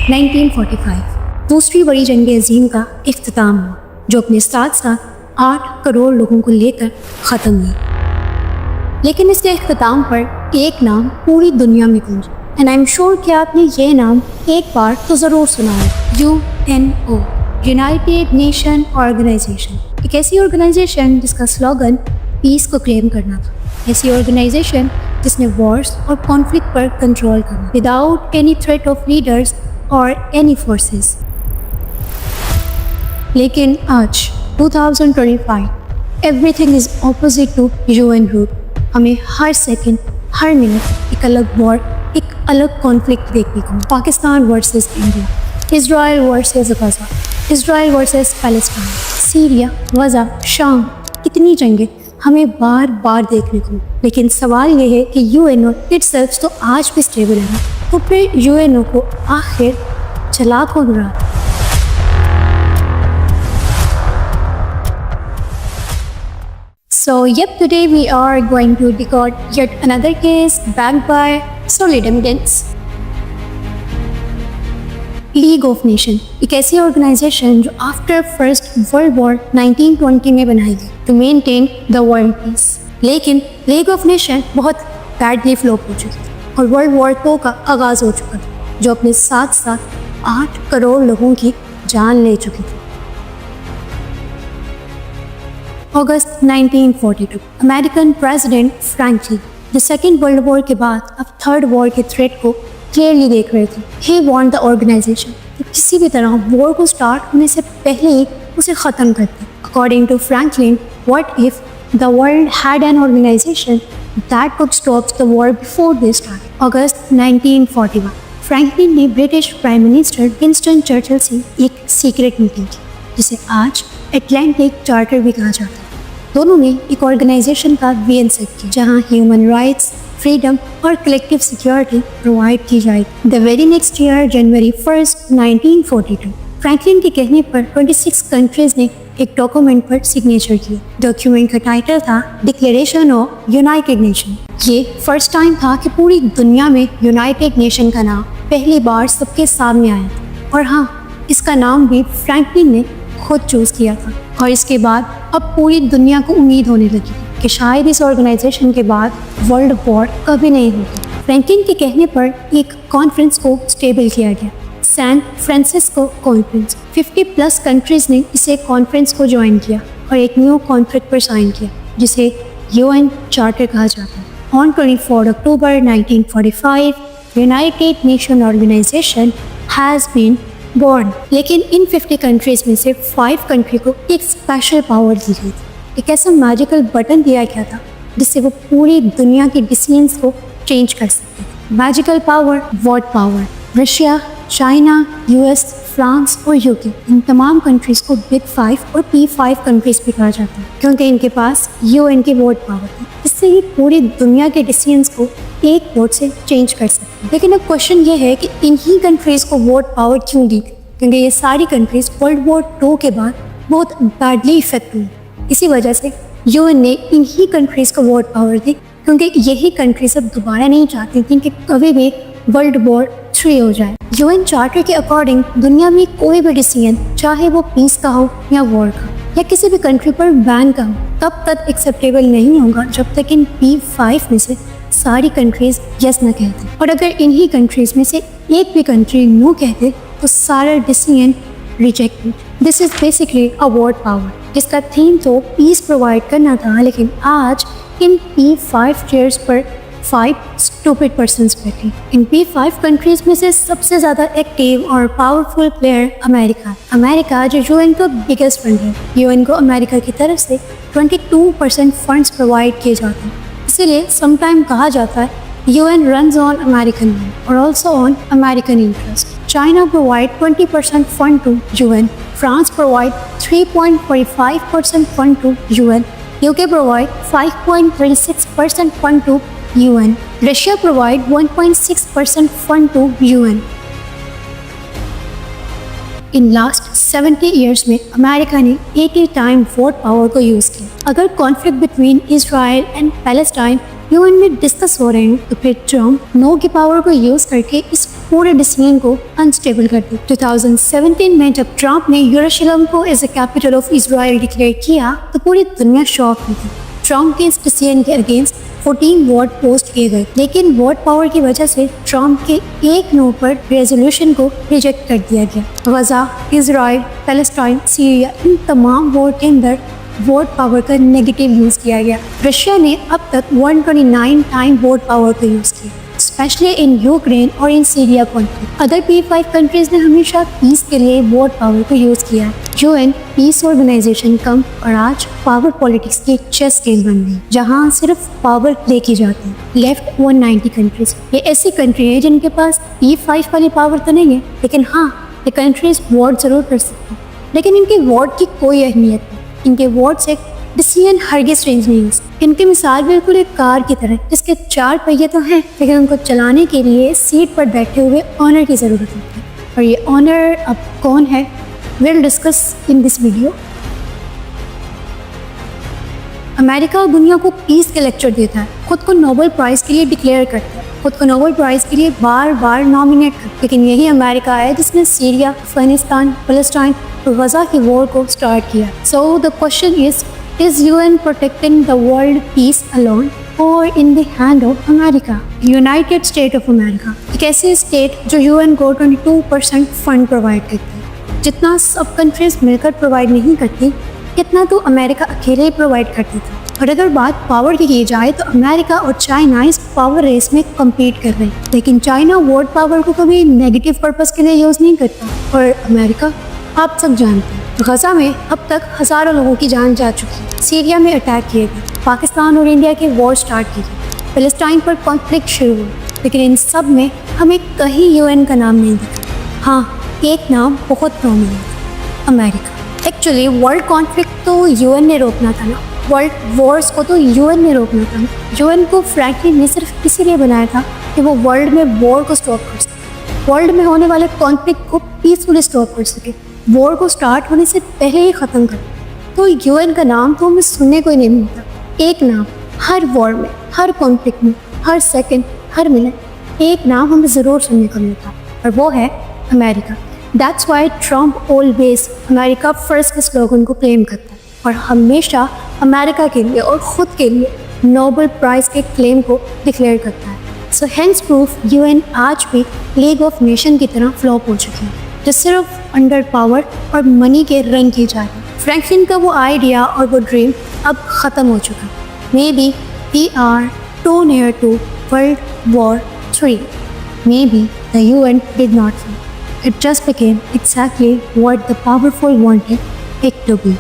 1945 दूसरी बड़ी जंग अजीम का इख्तिताम हुआ, जो अपने साथ साथ 8 करोड़ लोगों को लेकर ख़त्म हुई। लेकिन इसके इख्तिताम पर एक नाम पूरी दुनिया में गूंजा, एंड आई एम श्योर कि आपने ये नाम एक बार तो ज़रूर सुना है, UNO, यूनाइटेड नेशन ऑर्गेनाइजेशन। एक ऐसी ऑर्गेनाइजेशन जिसका स्लोगन पीस को क्लेम करना था, ऐसी ऑर्गेनाइजेशन जिसने वॉर्स और कॉन्फ्लिक्ट पर कंट्रोल करना without any threat of leaders और एनी फोर्सेस। लेकिन आज 2025 everything is opposite to UN रूट। हमें हर सेकंड हर मिनट एक अलग वॉर, एक अलग कॉन्फ्लिक्ट देखने को, Pakistan versus India, Israel versus Gaza, Israel versus Palestine, Syria, Gaza, शाम, कितनी जंगें हमें बार बार देखने को। लेकिन सवाल ये है कि UNO इटसेल्फ तो आज भी स्टेबल है, तो फिर UNO को आखिर चला कौन रहा? So yep, today we are going to decode yet another case backed by solid evidence. League of nation एक ऐसी ऑर्गेनाइजेशन जो आफ्टर फर्स्ट वर्ल्ड वॉर 1920 में बनाई गई to maintain the world peace. लेकिन लीग ऑफ नेशन बहुत badly flop हो चुकी थी और वर्ल्ड वॉर 2 का आगाज हो चुका था, जो अपने साथ साथ 8 करोड़ लोगों की जान ले चुकी थी। अगस्त 1942 American president Franklin the second world war के बाद अब थर्ड वॉर के थ्रेट को क्लियरली देख रहे थे। ही वांट द ऑर्गेनाइजेशन कि किसी भी तरह वॉर को स्टार्ट होने से पहले ही उसे ख़त्म करते। According to Franklin, what if the world had an organisation that could stop the war before they start. अगस्त 1941 फ्रैंकलिन ने British prime minister Winston Churchill से एक सीक्रेट मीटिंग की, जिसे आज अटलांटिक चार्टर भी कहा जाता है। दोनों ने एक ऑर्गेनाइजेशन का विजन सेट किया जहां ह्यूमन राइट्स, फ्रीडम और कलेक्टिव सिक्योरिटी प्रोवाइड की जाएगी। The very next year January 1, 1942 Franklin के कहने पर 26 कंट्रीज ने एक डॉक्यूमेंट पर सिग्नेचर किया। डॉक्यूमेंट का टाइटल था डिक्लेरेशन ऑफ यूनाइटेड नेशन। ये फर्स्ट टाइम था कि पूरी दुनिया में यूनाइटेड नेशन का नाम पहली बार सबके सामने आया था, और हाँ, इसका नाम भी फ्रैंकलिन ने खुद चूज किया था। और इसके बाद अब पूरी दुनिया को उम्मीद होने लगी कि शायद इस ऑर्गेनाइजेशन के बाद वर्ल्ड वॉर कभी नहीं होगी। फ्रैंकलिन के कहने पर एक कॉन्फ्रेंस को स्टेबल किया गया, सैन फ्रांसिस्को कॉन्फ्रेंस। 50+ कंट्रीज ने इसे कॉन्फ्रेंस को ज्वाइन किया और एक न्यू कॉन्ट्रैक्ट पर साइन किया, जिसे UN चार्टर कहा जाता है। On 24 October 1945 United Nation Organization has been born. लेकिन इन 50 कंट्रीज में से 5 कंट्री को एक स्पेशल पावर दी गई थी। एक ऐसा मैजिकल बटन दिया गया था जिससे वो पूरी दुनिया के डिसीजंस को चेंज कर सकते थे। Magical power, word power. Russia, China, US, France और UK, इन तमाम कंट्रीज को बिग 5 और P5 कंट्रीज भी कहा जाता है, क्योंकि इनके पास UN की वोट पावर थी। इससे ही पूरी दुनिया के डिसीजंस को एक वोट से चेंज कर सकते हैं। लेकिन अब क्वेश्चन ये है कि इन्हीं कंट्रीज को वोट पावर क्यों दी थी? क्योंकि ये सारी कंट्रीज वर्ल्ड वॉर 2 के बाद बहुत बैडली इफेक्ट हुई। इसी वजह से UN ने इन्हीं कंट्रीज को वोट पावर दी, क्योंकि यही कंट्रीज अब दोबारा नहीं चाहती थी कि कभी भी वर्ल्ड वॉर 3 हो जाए। UN चार्टर के अकॉर्डिंग दुनिया में कोई भी डिसीजन, चाहे वो पीस का हो या वॉर का या किसी भी कंट्री पर बैन का हो, तब तक एक्सेप्टेबल नहीं होगा जब तक इन P5 में से सारी कंट्रीज यस न कहते। और अगर इन्हीं कंट्रीज में से एक भी कंट्री नो कहते तो सारा decision rejected. This is basically a war power, जिसका थीम तो पीस प्रोवाइड करना था। लेकिन आज इन P5 चेयर्स पर 5 स्टूपिड पर्सन्स बैठे। इन P5 कंट्रीज में से सबसे ज़्यादा एक्टिव और पावरफुल प्लेयर अमेरिका जो UN का बिगेस्ट फंड है। UN को अमेरिका की तरफ से 22% फंड्स प्रोवाइड किए जाते हैं। इसीलिए समटाइम कहा जाता है UN runs on American money or also on American interest. China provide 20% fund to UN. France provide 3.45% fund to UN. UK provide 5.36% fund to UN. Russia provide 1.6% fund to UN. In last 70 years में America ने 80 time vote power को use किया। अगर conflict between Israel and Palestine UN में discuss हो रहे हैं तो फिर ट्रम्प नो की पावर को यूज़ करके इस पूरे डिसीजन को अनस्टेबल कर दी। 2017 में जब ट्रम्प ने यरूशलेम को as a capital of Israel declare किया तो पूरी दुनिया शॉक हुई थी। ट्रम्प के इस डिसीजन के अगेंस्ट 14 वोट पोस्ट किए गए, लेकिन वोट पावर की वजह से ट्रम्प के एक नो पर रेजोल्यूशन को रिजेक्ट कर दिया गया। गजा, इजराइल, पैलेस्टाइन, सीरिया, इन तमाम वोट के अंदर वोट पावर का नेगेटिव यूज़ किया गया। रशिया ने अब तक 129 टाइम वोट पावर का यूज़ किया, स्पेशली इन यूक्रेन और in Syria conflict. Other P5 countries ने हमेशा पीस के लिए वोट पावर को यूज़ किया है। UN पीस ऑर्गेनाइजेशन कम और आज पावर पॉलिटिक्स की चेस गेम बन गई, जहाँ सिर्फ पावर प्ले की जाती है। लेफ्ट 190 कंट्रीज, ये ऐसी कंट्री है जिनके पास P5 वाली पावर तो नहीं है, लेकिन हाँ, ये कंट्रीज वोट जरूर कर सकती हैं, लेकिन इनके वोट की कोई अहमियत नहीं। इनके वोट से डिसीजन हरगिज़ चेंज नहीं हो सकती। इनकी मिसाल बिल्कुल एक कार की तरह, जिसके 4 पहिए तो हैं, लेकिन उनको चलाने के लिए सीट पर बैठे हुए ऑनर की ज़रूरत होती है। और ये ऑनर अब कौन है, will discuss in this video. America दुनिया को पीस के लेक्चर देता है, खुद को नोबेल प्राइज़ के लिए डिक्लेयर करता है, खुद को नोबेल प्राइज़ के लिए बार बार नॉमिनेट करता है, लेकिन यही अमेरिका है जिसने सीरिया, अफगानिस्तान, पैलेस्टाइन और गजा की वॉर को स्टार्ट किया। So the question is UN protecting the world peace alone or in the hand of America? United States of America एक ऐसी स्टेट जो UN को 22% फंड प्रोवाइड करती है। जितना सब कंट्रीज मिलकर प्रोवाइड नहीं करती, कितना तो अमेरिका अकेले ही प्रोवाइड करती थी। और अगर बात पावर की जाए तो अमेरिका और चाइना इस पावर रेस में कम्पीट कर रहे हैं, लेकिन चाइना वोट पावर को कभी नेगेटिव पर्पस के लिए यूज़ नहीं करता। और अमेरिका, आप सब जानते हैं, गजा में अब तक हज़ारों लोगों की जान जा चुकी है। सीरिया में अटैक किए गए, पाकिस्तान और इंडिया की वॉर स्टार्ट की गई, पैलेस्टाइन पर कॉन्फ्लिक्ट शुरू हुआ, लेकिन इन सब में हमें कहीं UN का नाम नहीं दिखा। हाँ, एक नाम बहुत prominent, America. Actually world conflict तो UN ने रोकना था ना, वर्ल्ड वॉर्स को तो UN ने रोकना था ना। UN को फ्रैंकलिन ने सिर्फ इसीलिए बनाया था कि वो वर्ल्ड में वॉर को स्टॉप कर सके, वर्ल्ड में होने वाले कॉन्फ्लिक्ट को पीसफुली स्टॉप कर सके, वॉर को स्टार्ट होने से पहले ही ख़त्म कर। तो UN का नाम तो हमें सुनने को ही नहीं मिलता। एक नाम हर वॉर में, हर कॉन्फ्लिक्ट में, हर सेकंड, हर मिनट एक नाम हमें ज़रूर सुनने को मिलता, और वो है America. That's why Trump always America first के स्लोगन को क्लेम करता है और हमेशा अमेरिका के लिए और ख़ुद के लिए नोबेल प्राइज़ के क्लेम को डिक्लेयर करता है। सो हेंस प्रूफ UN आज भी लीग ऑफ नेशन की तरह फ्लॉप हो चुकी है, जो सिर्फ अंडर पावर और मनी के रन की जा रही है। फ्रैंकलिन का वो आइडिया और वो ड्रीम अब ख़त्म हो चुका है। May be we are too near to World War III. Maybe the UN did not fail. It just became exactly what the powerful wanted it to be.